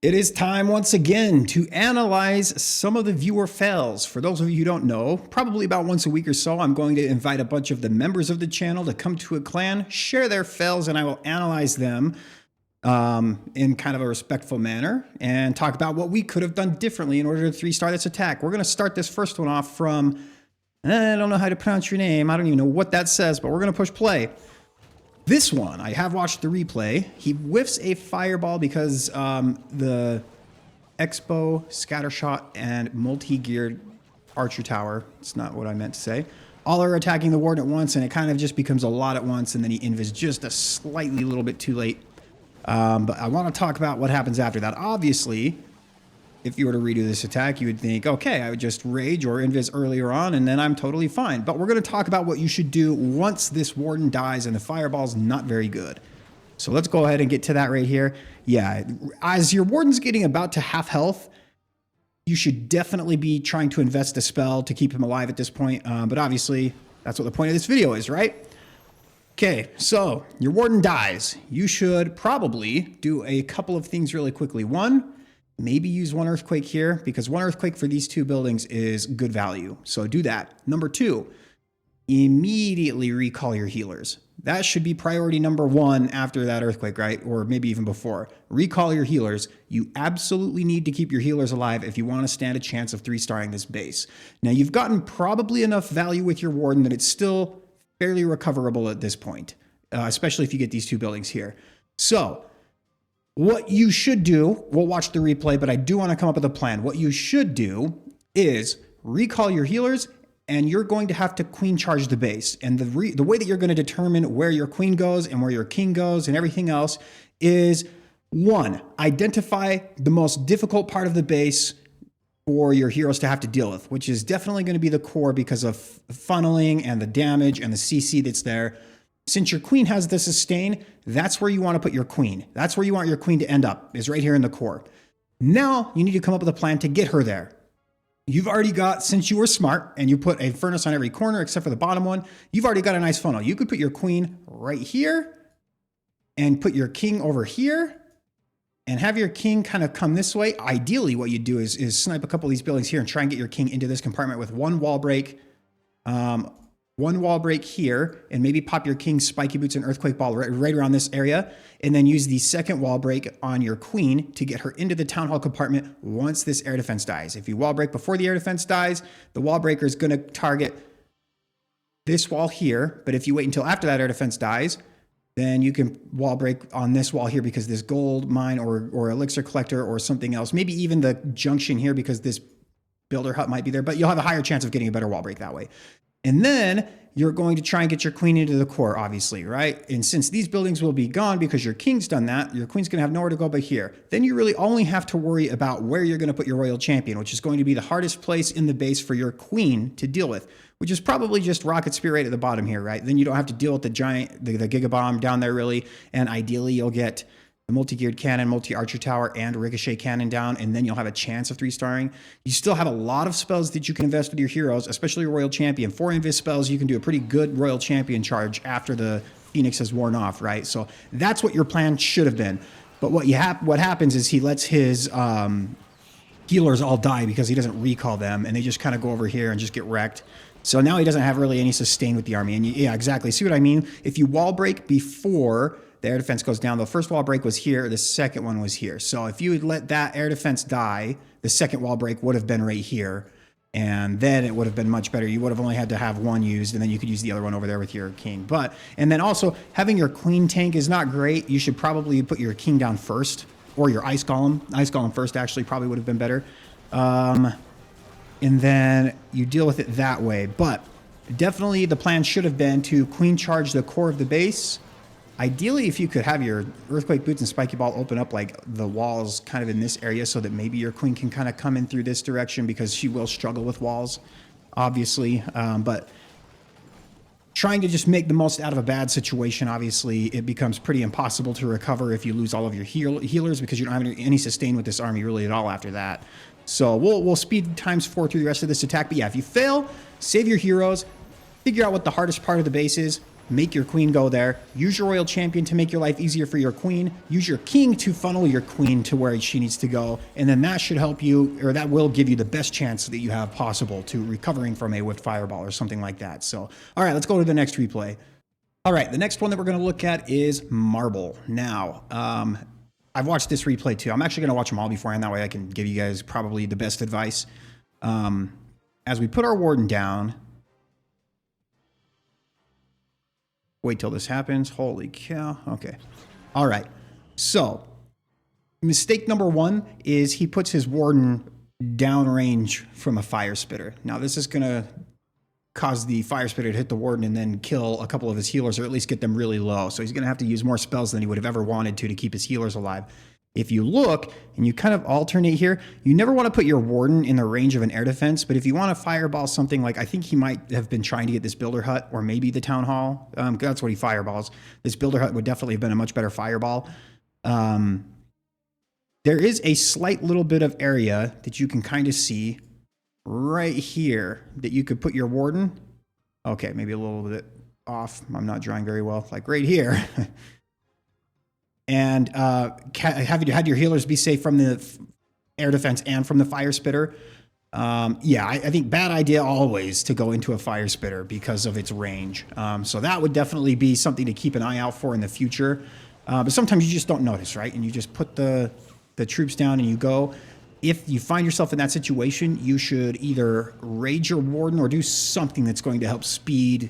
It is time once again to analyze some of the viewer fails. For those of you who don't know, probably about once a week or so, I'm going to invite a bunch of the members of the channel to come to a clan, share their fails, and I will analyze them in kind of a respectful manner and talk about what we could have done differently in order to 3-star this attack. We're going to start this first one off from, I don't know how to pronounce your name. I don't even know what that says, but we're going to push play. This one, I have watched the replay. He whiffs a fireball because the Expo, Scattershot, and multi-geared archer tower, it's not what I meant to say, all are attacking the warden at once, and it kind of just becomes a lot at once, and then he invis just a slightly little bit too late. But I want to talk about what happens after that. Obviously, if you were to redo this attack, you would think, okay, I would just rage or invis earlier on, and then I'm totally fine. But we're going to talk about what you should do once this warden dies and the fireball's not very good. So let's go ahead and get to that right here. Yeah, as your warden's getting about to half health, you should definitely be trying to invest a spell to keep him alive at this point. But obviously, that's what the point of this video is, right? Okay, so your warden dies. You should probably do a couple of things really quickly. One, maybe use one earthquake here, because one earthquake for these two buildings is good value. So do that. Number two, immediately recall your healers. That should be priority number one after that earthquake, right? Or maybe even before. Recall your healers. You absolutely need to keep your healers alive if you want to stand a chance of 3-starring this base. Now, you've gotten probably enough value with your warden that it's still fairly recoverable at this point, especially if you get these two buildings here. So what you should do, we'll watch the replay, but I do want to come up with a plan. What you should do is recall your healers, and you're going to have to queen charge the base. And the way that you're going to determine where your queen goes and where your king goes and everything else is, one, identify the most difficult part of the base for your heroes to have to deal with, which is definitely going to be the core because of funneling and the damage and the CC that's there. Since your queen has the sustain, that's where you want to put your queen. That's where you want your queen to end up, is right here in the core. Now you need to come up with a plan to get her there. You've already got, since you were smart and you put a furnace on every corner except for the bottom one, you've already got a nice funnel. You could put your queen right here and put your king over here and have your king kind of come this way. Ideally, what you do is snipe a couple of these buildings here and try and get your king into this compartment with one wall break, here, and maybe pop your king spiky boots and earthquake ball right around this area, and then use the second wall break on your queen to get her into the town hall compartment once this air defense dies. If you wall break before the air defense dies, the wall breaker is going to target this wall here, but if you wait until after that air defense dies, then you can wall break on this wall here because this gold mine or elixir collector or something else, maybe even the junction here because this builder hut might be there, but you'll have a higher chance of getting a better wall break that way. And then you're going to try and get your queen into the core, obviously, right? And since these buildings will be gone because your king's done that, your queen's going to have nowhere to go but here. Then you really only have to worry about where you're going to put your royal champion, which is going to be the hardest place in the base for your queen to deal with, which is probably just rocket spear right at the bottom here, right? Then you don't have to deal with the giant, the gigabomb down there really. And ideally you'll get the multi-geared cannon, multi-archer tower, and ricochet cannon down, and then you'll have a chance of 3-starring. You still have a lot of spells that you can invest with your heroes, especially your royal champion. 4 invis spells, you can do a pretty good royal champion charge after the phoenix has worn off, right? So that's what your plan should have been. But what happens is he lets his healers all die because he doesn't recall them, and they just kind of go over here and just get wrecked. So now he doesn't have really any sustain with the army. And yeah, exactly. See what I mean? If you wall break before the air defense goes down, the first wall break was here, the second one was here. So if you had let that air defense die, the second wall break would have been right here. And then it would have been much better. You would have only had to have one used, and then you could use the other one over there with your king. And then also, having your queen tank is not great. You should probably put your king down first, or your ice golem. Ice golem first actually probably would have been better. And then you deal with it that way. But definitely the plan should have been to queen charge the core of the base. Ideally, if you could have your earthquake boots and spiky ball open up like the walls kind of in this area so that maybe your queen can kind of come in through this direction because she will struggle with walls, obviously. But trying to just make the most out of a bad situation, obviously, it becomes pretty impossible to recover if you lose all of your healers because you don't have any sustain with this army really at all after that. So we'll speed ×4 through the rest of this attack. But yeah, if you fail, save your heroes, figure out what the hardest part of the base is, make your queen go there. Use your royal champion to make your life easier for your queen. Use your king to funnel your queen to where she needs to go. And then that should help you, or that will give you the best chance that you have possible to recovering from a whiffed fireball or something like that. So, all right, let's go to the next replay. All right, the next one that we're going to look at is Marble. Now, I've watched this replay too. I'm actually going to watch them all beforehand. That way I can give you guys probably the best advice. As we put our warden down, wait till this happens. Holy cow. Okay. All right. So, mistake number one is he puts his warden downrange from a fire spitter. Now, this is going to cause the fire spitter to hit the warden and then kill a couple of his healers, or at least get them really low. So he's going to have to use more spells than he would have ever wanted to keep his healers alive. If you look and you kind of alternate here, you never want to put your warden in the range of an air defense, but if you want to fireball something like, I think he might have been trying to get this builder hut or maybe the town hall. That's what he fireballs. This builder hut would definitely have been a much better fireball. There is a slight little bit of area that you can kind of see right here that you could put your warden. Okay, maybe a little bit off. I'm not drawing very well. Like right here. And have you had your healers be safe from the air defense and from the fire spitter? Yeah, I think bad idea always to go into a fire spitter because of its range. So that would definitely be something to keep an eye out for in the future. But sometimes you just don't notice, right? And you just put the troops down and you go. If you find yourself in that situation, you should either raid your warden or do something that's going to help speed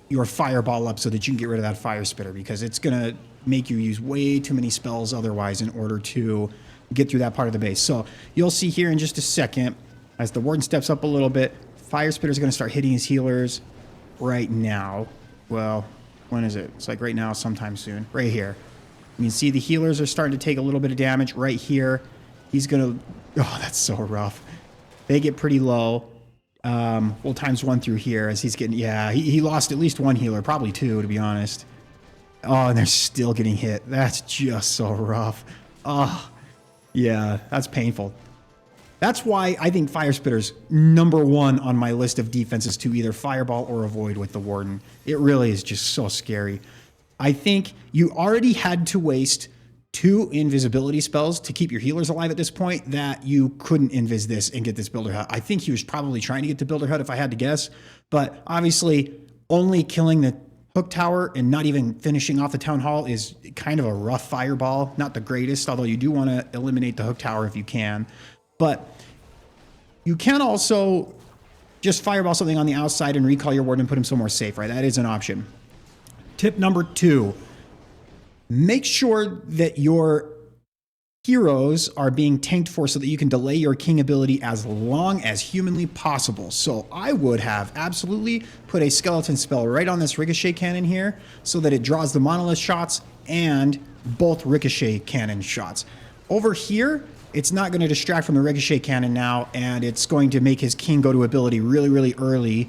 your fireball up so that you can get rid of that fire spitter, because it's going to make you use way too many spells otherwise in order to get through that part of the base. So you'll see here in just a second, as the warden steps up a little bit, fire spitter is going to start hitting his healers right now. Well, when is it? It's like right now, sometime soon. Right here. You can see the healers are starting to take a little bit of damage right here. He's going to... Oh, that's so rough. They get pretty low. We'll times one through here as he's getting... Yeah, he lost at least one healer. Probably two, to be honest. Oh, and they're still getting hit. That's just so rough. Oh, yeah, that's painful. That's why I think Fire Spitter's #1 on my list of defenses to either fireball or avoid with the Warden. It really is just so scary. I think you already had to waste 2 invisibility spells to keep your healers alive at this point that you couldn't invis this and get this Builder Hut. I think he was probably trying to get the Builder Hut if I had to guess, but obviously only killing the Hook Tower and not even finishing off the Town Hall is kind of a rough fireball. Not the greatest, although you do want to eliminate the Hook Tower if you can. But you can also just fireball something on the outside and recall your Warden and put him somewhere safe, right? That is an option. Tip number 2, make sure that your heroes are being tanked for so that you can delay your king ability as long as humanly possible. So I would have absolutely put a skeleton spell right on this ricochet cannon here so that it draws the monolith shots and both ricochet cannon shots. Over here, it's not going to distract from the ricochet cannon now, and it's going to make his king go to ability really, really early,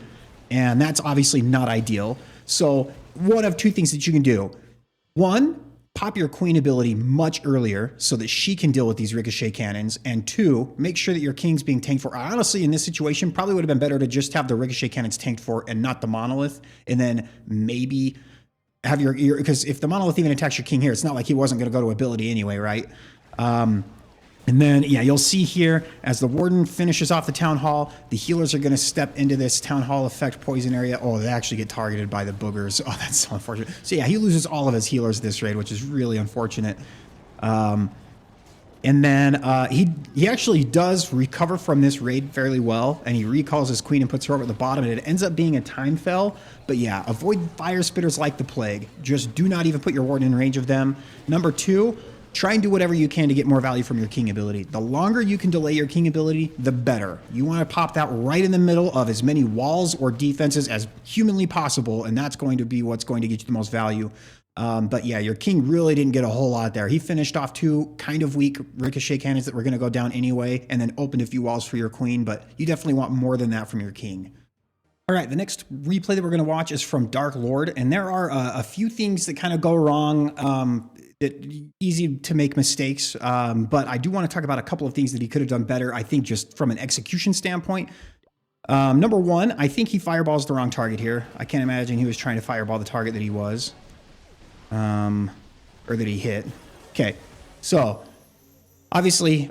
and that's obviously not ideal. So one of 2 things that you can do. 1, pop your queen ability much earlier so that she can deal with these ricochet cannons. And 2, make sure that your king's being tanked for. Honestly, in this situation, probably would have been better to just have the ricochet cannons tanked for and not the monolith. And then maybe have your, because if the monolith even attacks your king here, it's not like he wasn't going to go to ability anyway, right? And then, yeah, you'll see here, as the Warden finishes off the Town Hall, the healers are going to step into this Town Hall effect poison area. Oh, they actually get targeted by the boogers. Oh, that's so unfortunate. So, yeah, he loses all of his healers this raid, which is really unfortunate. And then he actually does recover from this raid fairly well, and he recalls his queen and puts her over at the bottom, and it ends up being a time fell. But, yeah, avoid fire spitters like the plague. Just do not even put your Warden in range of them. Number 2, try and do whatever you can to get more value from your king ability. The longer you can delay your king ability, the better. You want to pop that right in the middle of as many walls or defenses as humanly possible, and that's going to be what's going to get you the most value. But yeah, your king really didn't get a whole lot there. He finished off 2 kind of weak ricochet cannons that were going to go down anyway, and then opened a few walls for your queen, but you definitely want more than that from your king. All right, the next replay that we're going to watch is from Dark Lord, and there are a few things that kind of go wrong. Easy to make mistakes, but I do want to talk about a couple of things that he could have done better. I think just from an execution standpoint, Number one, I think he fireballs the wrong target here. I can't imagine he was trying to fireball the target that he was. Or that he hit. Okay, so obviously,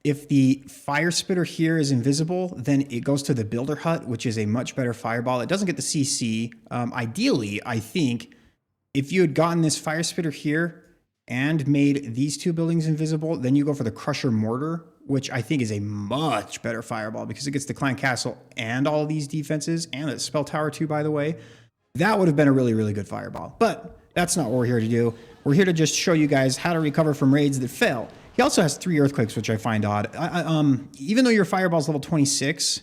if the fire spitter here is invisible, then it goes to the builder hut, which is a much better fireball. It doesn't get the CC. Ideally, I think if you had gotten this fire spitter here and made these two buildings invisible, then you go for the crusher mortar, which I think is a much better fireball because it gets the clan castle and all these defenses and the spell tower too, by the way. That would have been a really, really good fireball. But that's not what we're here to do. We're here to just show you guys how to recover from raids that fail. He also has 3 earthquakes, which I find odd. Even though your fireball's level 26,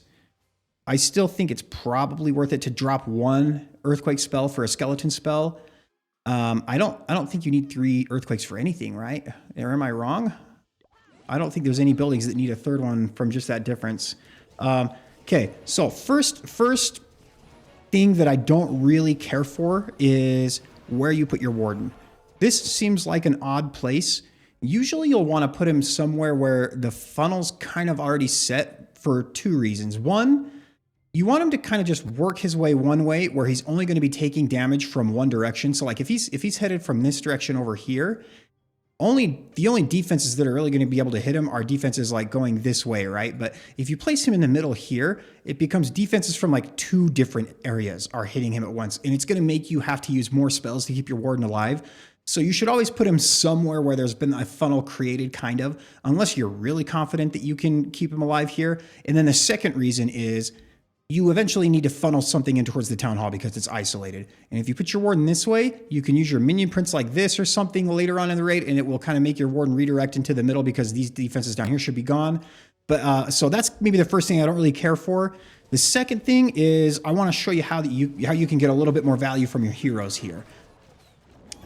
I still think it's probably worth it to drop 1 earthquake spell for a skeleton spell. I don't think you need 3 earthquakes for anything, right? Or am I wrong? I don't think there's any buildings that need a 3rd one from just that difference. Okay, so first thing that I don't really care for is where you put your warden. This seems like an odd place. Usually you'll want to put him somewhere where the funnel's kind of already set for 2 reasons. One, you want him to kind of just work his way one way where he's only going to be taking damage from one direction. So like if he's headed from this direction over here, the only defenses that are really going to be able to hit him are defenses like going this way, right? But if you place him in the middle here, it becomes defenses from like 2 different areas are hitting him at once. And it's going to make you have to use more spells to keep your warden alive. So you should always put him somewhere where there's been a funnel created, kind of, unless you're really confident that you can keep him alive here. And then the second reason is you eventually need to funnel something in towards the town hall because it's isolated. And if you put your warden this way, you can use your minion prints like this or something later on in the raid, and it will kind of make your warden redirect into the middle because these defenses down here should be gone. But so that's maybe the first thing I don't really care for. The second thing is I want to show you how you can get a little bit more value from your heroes here.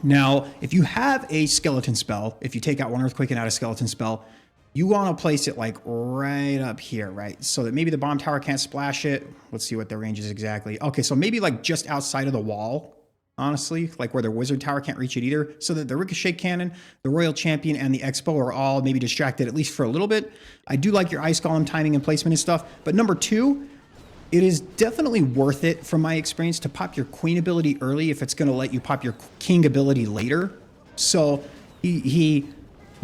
Now, if you have a skeleton spell, if you take out 1 earthquake and add a skeleton spell, you want to place it like right up here, right? So that maybe the bomb tower can't splash it. Let's see what the range is exactly. Okay, so maybe like just outside of the wall, honestly, like where the wizard tower can't reach it either. So that the ricochet cannon, the royal champion, and the expo are all maybe distracted at least for a little bit. I do like your ice golem timing and placement and stuff. But number 2, it is definitely worth it, from my experience, to pop your queen ability early if it's going to let you pop your king ability later. So he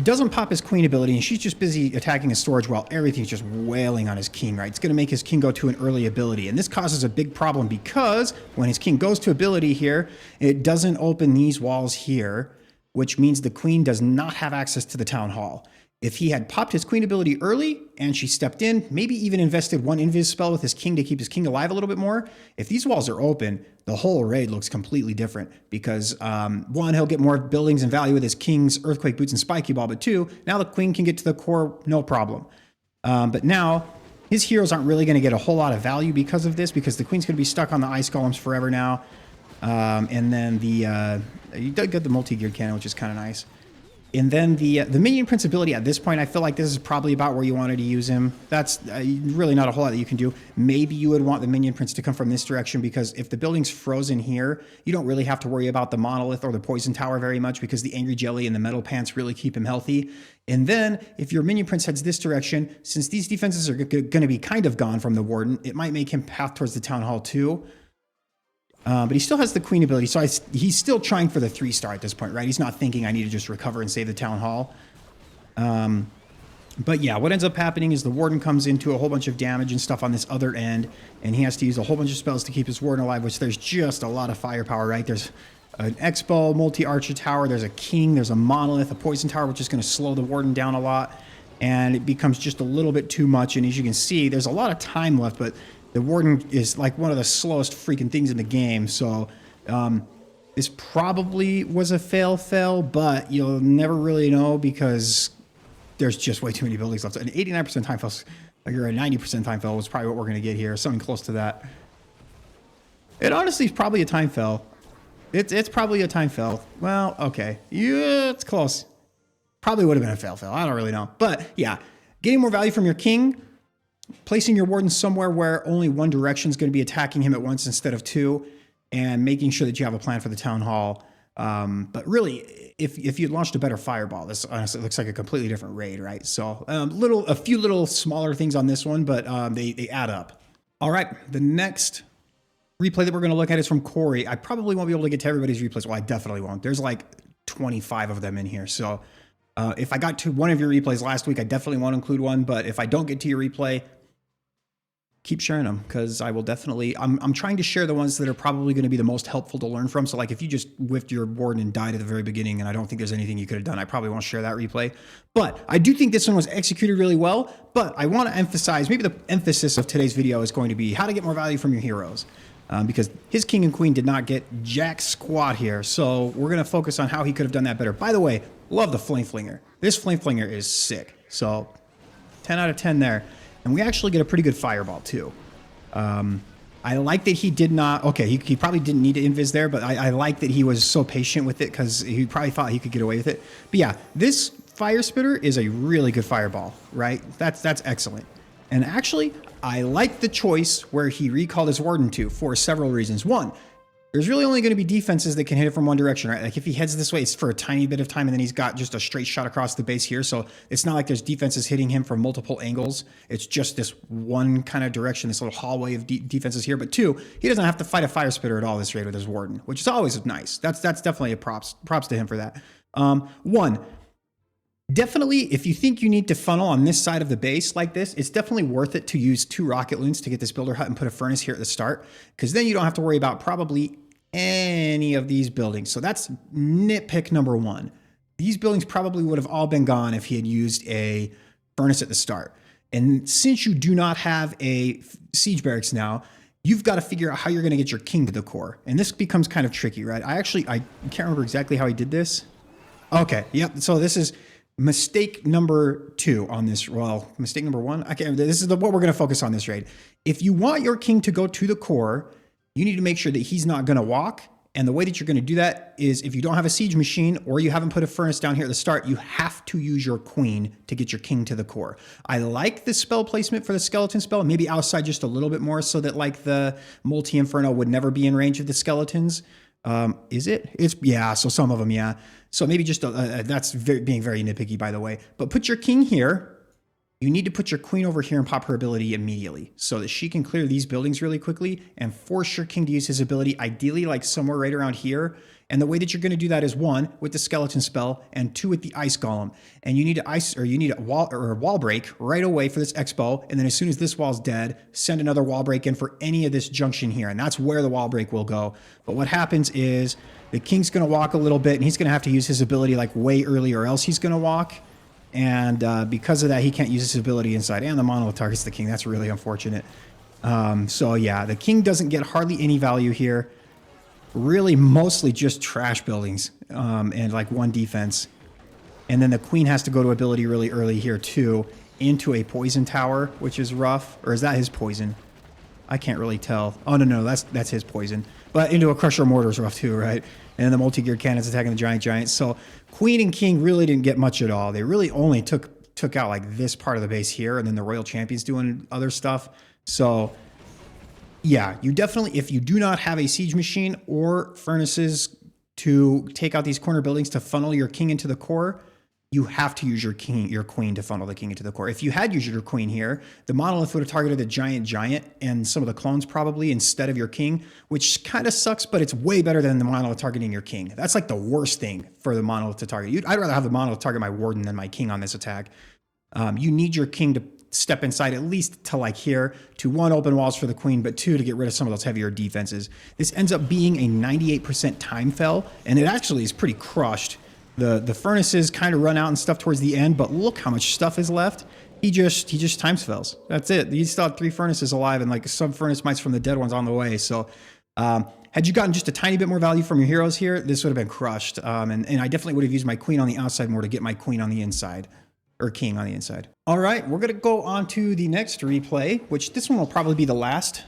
doesn't pop his queen ability, and she's just busy attacking his storage while everything's just wailing on his king, right? It's going to make his king go to an early ability. And this causes a big problem because when his king goes to ability here, it doesn't open these walls here, which means the queen does not have access to the town hall. If he had popped his queen ability early and she stepped in, maybe even invested 1 invis spell with his king to keep his king alive a little bit more, if these walls are open, the whole raid looks completely different because 1, he'll get more buildings and value with his king's earthquake boots and spiky ball, but 2, now the queen can get to the core, no problem. But now his heroes aren't really going to get a whole lot of value because of this, because the queen's going to be stuck on the ice golems forever now. And then you did get the multi-geared cannon, which is kind of nice. And then the minion prince ability at this point, I feel like this is probably about where you wanted to use him. That's really not a whole lot that you can do. Maybe you would want the minion prince to come from this direction, because if the building's frozen here, you don't really have to worry about the monolith or the poison tower very much, because the angry jelly and the metal pants really keep him healthy. And then if your minion prince heads this direction, since these defenses are going to be kind of gone from the warden, it might make him path towards the town hall too. But he still has the queen ability, so he's still trying for the 3-star at this point, right? He's not thinking I need to just recover and save the town hall. But yeah, what ends up happening is the warden comes into a whole bunch of damage and stuff on this other end, and he has to use a whole bunch of spells to keep his warden alive, which there's just a lot of firepower, right? There's an expo, multi-archer tower, there's a king, there's a monolith, a poison tower, which is going to slow the warden down a lot, and it becomes just a little bit too much. And as you can see, there's a lot of time left, but the warden is like one of the slowest freaking things in the game. So this probably was a fail, but you'll never really know because there's just way too many buildings left. An 89% time fail, or a 90% time fail was probably what we're going to get here. Something close to that. It honestly is probably a time fail. It's probably a time fail. Well, okay. Yeah, it's close. Probably would have been a fail. I don't really know. But yeah, getting more value from your king, placing your warden somewhere where only one direction is going to be attacking him at once instead of 2, and making sure that you have a plan for the town hall. But really, if you'd launched a better fireball, this honestly looks like a completely different raid, right? So a few little smaller things on this one, but they add up. All right, the next replay that we're going to look at is from Corey. I probably won't be able to get to everybody's replays. Well, I definitely won't. There's like 25 of them in here. So if I got to one of your replays last week, I definitely won't include one. But if I don't get to your replay, keep sharing them, because I will definitely, I'm trying to share the ones that are probably going to be the most helpful to learn from. So like if you just whiffed your warden and died at the very beginning and I don't think there's anything you could have done, I probably won't share that replay. But I do think this one was executed really well. But I want to emphasize, maybe the emphasis of today's video is going to be how to get more value from your heroes. Because his king and queen did not get jack squat here. So we're going to focus on how he could have done that better. By the way, love the flame flinger. This flame flinger is sick. So 10 out of 10 there. And we actually get a pretty good fireball too. I like that he did not, okay, he probably didn't need to invis there, but I like that he was so patient with it because he probably thought he could get away with it. But yeah, this fire spitter is a really good fireball, right? That's excellent. And actually, I like the choice where he recalled his warden to for several reasons. One, there's really only going to be defenses that can hit it from one direction, right? Like if he heads this way, it's for a tiny bit of time, and then he's got just a straight shot across the base here. So it's not like there's defenses hitting him from multiple angles. It's just this one kind of direction, this little hallway of defenses here. But two, he doesn't have to fight a fire spitter at all this raid with his warden, which is always nice. That's definitely a props to him for that. One, definitely, if you think you need to funnel on this side of the base like this, it's definitely worth it to use 2 rocket loons to get this builder hut and put a furnace here at the start, because then you don't have to worry about probably any of these buildings. So that's nitpick number 1. These buildings probably would have all been gone if he had used a furnace at the start. And since you do not have a siege barracks now, you've got to figure out how you're going to get your king to the core. And this becomes kind of tricky, right? I can't remember exactly how he did this. Okay, yep. So this is mistake number 2 on this. Well, mistake number 1. I can't remember. This is what we're going to focus on this raid. If you want your king to go to the core, you need to make sure that he's not going to walk. And the way that you're going to do that is if you don't have a siege machine or you haven't put a furnace down here at the start, you have to use your queen to get your king to the core. I like the spell placement for the skeleton spell, maybe outside just a little bit more so that like the multi-inferno would never be in range of the skeletons. Is it? Yeah, so some of them, yeah. So maybe just, that's being very nitpicky, by the way. But put your king here. You need to put your queen over here and pop her ability immediately so that she can clear these buildings really quickly and force your king to use his ability, ideally like somewhere right around here. And the way that you're going to do that is 1, with the skeleton spell, and 2, with the ice golem. And you need a wall break right away for this expo. And then as soon as this wall's dead, send another wall break in for any of this junction here. And that's where the wall break will go. But what happens is the king's going to walk a little bit and he's going to have to use his ability like way early, or else he's going to walk. And because of that, he can't use his ability inside. And the monolith targets the king. That's really unfortunate. So yeah, the king doesn't get hardly any value here. Really mostly just trash buildings and like 1 defense. And then the queen has to go to ability really early here too, into a poison tower, which is rough. Or is that his poison? I can't really tell. Oh, no, that's his poison. But into a crusher mortar is rough too, right? And then the multi-gear cannons attacking the giant. So queen and king really didn't get much at all. They really only took out like this part of the base here, and then the royal champions doing other stuff. So yeah, you definitely, if you do not have a siege machine or furnaces to take out these corner buildings to funnel your king into the core, you have to use your queen to funnel the king into the core. If you had used your queen here, the monolith would have targeted the giant and some of the clones probably instead of your king, which kind of sucks, but it's way better than the monolith targeting your king. That's like the worst thing for the monolith to target. I'd rather have the monolith target my warden than my king on this attack. You need your king to step inside at least to like here to 1, open walls for the queen, but 2, to get rid of some of those heavier defenses. This ends up being a 98% time fell, and it actually is pretty crushed. The furnaces kind of run out and stuff towards the end, but look how much stuff is left. He just times fells. That's it. He still had 3 furnaces alive and like some furnace mites from the dead ones on the way. So had you gotten just a tiny bit more value from your heroes here, this would have been crushed. And I definitely would have used my queen on the outside more to get my queen on the inside. Or king on the inside. All right, we're going to go on to the next replay, which this one will probably be the last.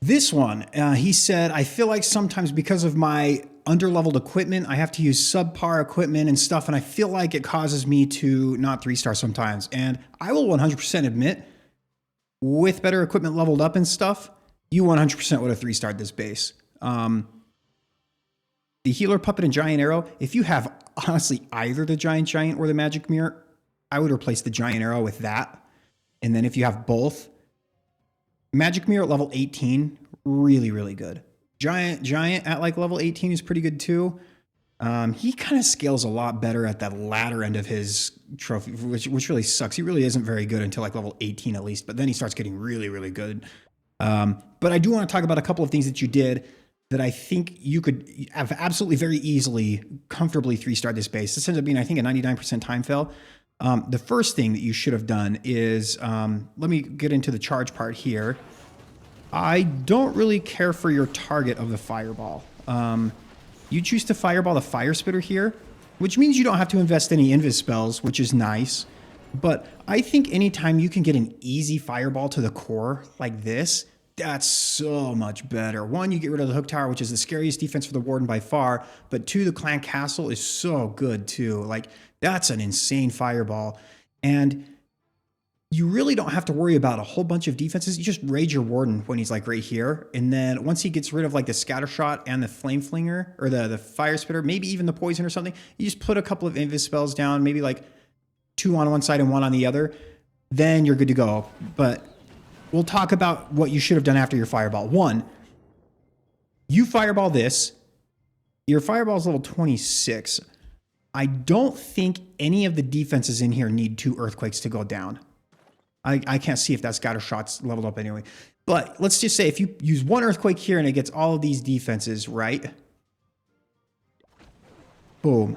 This one, he said, I feel like sometimes because of my underleveled equipment, I have to use subpar equipment and stuff, and I feel like it causes me to not 3-star sometimes. And I will 100% admit, with better equipment leveled up and stuff, you 100% would have 3-starred this base. The healer puppet and giant arrow, if you have honestly either the giant or the magic mirror, I would replace the giant arrow with that. And then if you have both, Magic Mirror at level 18, really, really good. Giant at like level 18 is pretty good too. He kind of scales a lot better at that latter end of his trophy, which really sucks. He really isn't very good until like level 18 at least, but then he starts getting really, really good. But I do want to talk about a couple of things that you did that I think you could have absolutely very easily, comfortably 3-star this base. This ends up being, I think, a 99% time fail. The first thing that you should have done is, let me get into the charge part here. I don't really care for your target of the fireball. You choose to fireball the fire spitter here, which means you don't have to invest any invis spells, which is nice. But I think anytime you can get an easy fireball to the core like this, that's so much better. One, you get rid of the hook tower, which is the scariest defense for the Warden by far. But two, the clan castle is so good too. Like, that's an insane fireball. And you really don't have to worry about a whole bunch of defenses. You just raid your Warden when he's like right here. And then once he gets rid of like the scatter shot and the flame flinger or the fire spitter, maybe even the poison or something, you just put a couple of invis spells down, maybe like 2 on one side and 1 on the other. Then you're good to go. But we'll talk about what you should have done after your fireball. 1, you fireball this. Your fireball is level 26. I don't think any of the defenses in here need 2 earthquakes to go down. I can't see if that scatter shot's leveled up anyway. But let's just say if you use 1 earthquake here and it gets all of these defenses, right? Boom.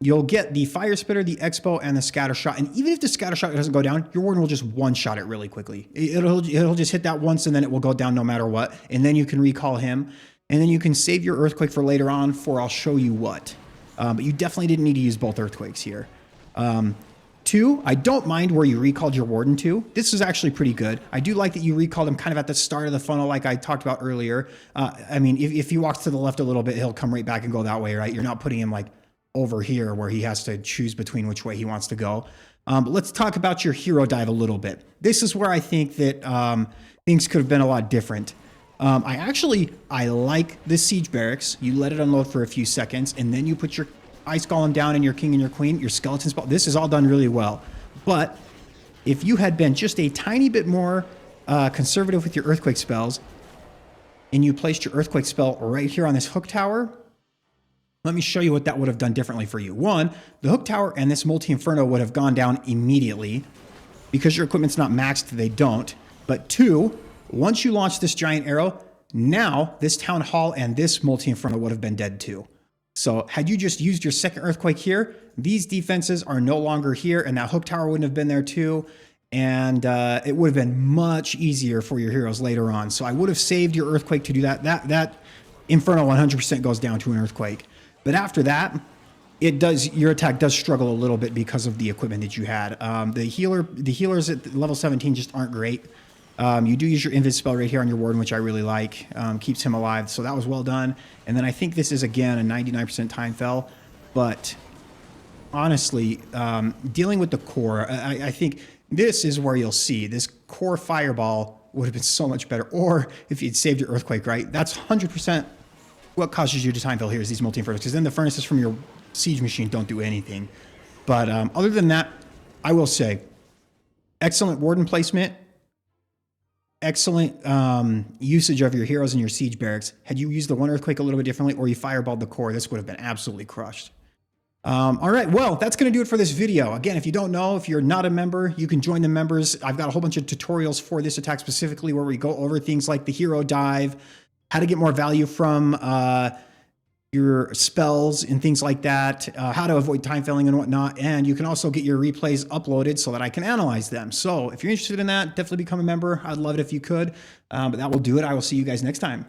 You'll get the fire spitter, the expo, and the scatter shot. And even if the scatter shot doesn't go down, your Warden will just one-shot it really quickly. It'll just hit that once and then it will go down no matter what. And then you can recall him. And then you can save your earthquake for later on for I'll show you what. But you definitely didn't need to use both earthquakes here. 2, I don't mind where you recalled your Warden to. This is actually pretty good. I do like that you recalled him kind of at the start of the funnel like I talked about earlier. I mean, if he walks to the left a little bit, he'll come right back and go that way, right? You're not putting him like over here where he has to choose between which way he wants to go. But let's talk about your hero dive a little bit. This is where I think that things could have been a lot different. I like this siege barracks. You let it unload for a few seconds and then you put your ice golem down and your king and your queen, your skeleton spell. This is all done really well. But if you had been just a tiny bit more conservative with your earthquake spells and you placed your earthquake spell right here on this hook tower, let me show you what that would have done differently for you. 1, the hook tower and this multi-inferno would have gone down immediately. Because your equipment's not maxed, they don't. But 2, once you launch this giant arrow, now this town hall and this multi-inferno would have been dead too. So had you just used your second earthquake here, these defenses are no longer here and that hook tower wouldn't have been there too. And it would have been much easier for your heroes later on. So I would have saved your earthquake to do that. That inferno 100% goes down to an earthquake. But after that, your attack does struggle a little bit because of the equipment that you had. The healers at level 17 just aren't great. You do use your invis spell right here on your Warden, which I really like. Keeps him alive, so that was well done. And then I think this is, again, a 99% time fell. But honestly, dealing with the core, I think this is where you'll see this core fireball would have been so much better. Or if you'd saved your earthquake, right? That's 100% what causes you to time fail here is these multi-infernos. Because then the furnaces from your siege machine don't do anything. But other than that, I will say, excellent Warden placement. Excellent usage of your heroes and your siege barracks. Had you used the 1 earthquake a little bit differently or you fireballed the core, this would have been absolutely crushed. All right, well, that's going to do it for this video. Again, if you don't know, if you're not a member, you can join the members. I've got a whole bunch of tutorials for this attack specifically where we go over things like the hero dive, how to get more value from your spells and things like that, how to avoid time failing and whatnot. And you can also get your replays uploaded so that I can analyze them. So if you're interested in that, definitely become a member. I'd love it if you could. But that will do it. I will see you guys next time.